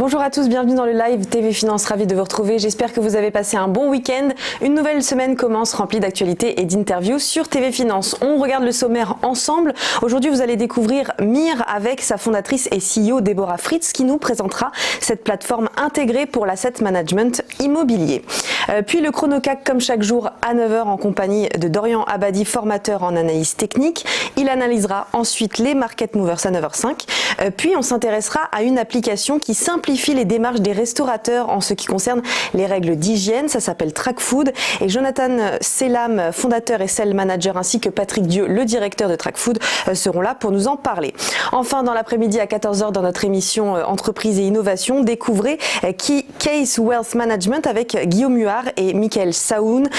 Bonjour à tous, bienvenue dans le live TV Finance, ravi de vous retrouver. J'espère que vous avez passé un bon week-end. Une nouvelle semaine commence remplie d'actualités et d'interviews sur TV Finance. On regarde le sommaire ensemble. Aujourd'hui, vous allez découvrir Mire avec sa fondatrice et CEO Deborah Fritz qui nous présentera cette plateforme intégrée pour l'asset management immobilier. Puis le chrono-CAC comme chaque jour à 9h en compagnie de Dorian Abadi, formateur en analyse technique. Il analysera ensuite les market movers à 9h05. Puis on s'intéressera à une application qui simplifie les démarches des restaurateurs en ce qui concerne les règles d'hygiène. Ça s'appelle TrackFood. Et Jonathan Selam, fondateur et sales manager, ainsi que Patrick Dieu, le directeur de TrackFood, seront là pour nous en parler. Enfin, dans l'après-midi à 14h, dans notre émission Entreprise et Innovation, découvrez Case Wealth Management avec Guillaume Huard et Michael Sanoun,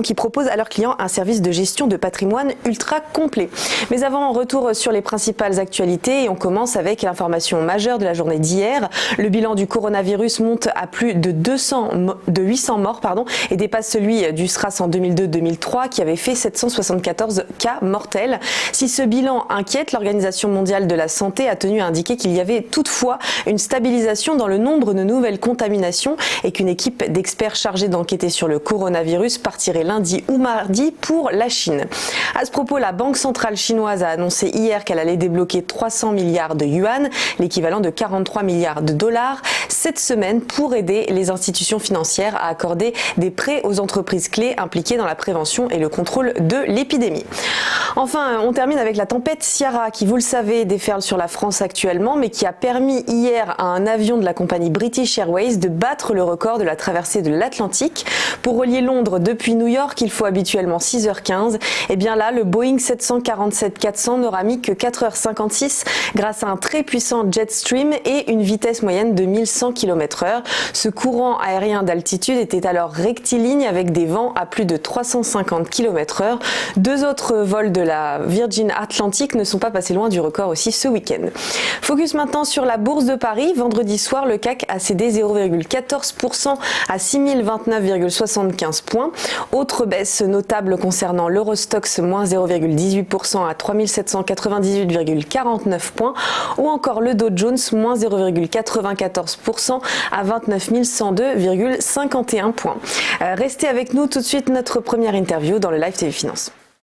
qui proposent à leurs clients un service de gestion de patrimoine ultra complet. Mais avant, retour sur les principales actualités et on commence avec l'information majeure de la journée d'hier. Le bilan du coronavirus monte à plus de 800 morts et dépasse celui du SRAS en 2002-2003 qui avait fait 774 cas mortels. Si ce bilan inquiète, l'Organisation mondiale de la santé a tenu à indiquer qu'il y avait toutefois une stabilisation dans le nombre de nouvelles contaminations et qu'une équipe d'experts chargée d'enquêter sur le coronavirus partirait lundi ou mardi pour la Chine. À ce propos, la Banque centrale chinoise a annoncé hier qu'elle allait débloquer 300 milliards de yuan, l'équivalent de 43 milliards de dollars, cette semaine pour aider les institutions financières à accorder des prêts aux entreprises clés impliquées dans la prévention et le contrôle de l'épidémie. Enfin, on termine avec la tempête Ciara qui, vous le savez, déferle sur la France actuellement, mais qui a permis hier à un avion de la compagnie British Airways de battre le record de la traversée de l'Atlantique. Pour relier Londres depuis New York, il faut habituellement 6h15. Et bien là, le Boeing 747-400 n'aura mis que 4h56 grâce à un très puissant jet stream et une vitesse moyenne de 1100 km/h. Ce courant aérien d'altitude était alors rectiligne avec des vents à plus de 350 km/h. Deux autres vols de la Virgin Atlantic ne sont pas passés loin du record aussi ce week-end. Focus maintenant sur la bourse de Paris. Vendredi soir, le CAC a cédé 0,14% à 6029,75 points. Autre baisse notable concernant l'Eurostoxx, moins 0,18% à 3798,49 points. Ou encore le Dow Jones, moins 0,94% à 29 102,51 points. Restez avec nous tout de suite, notre première interview dans le Live TV Finance.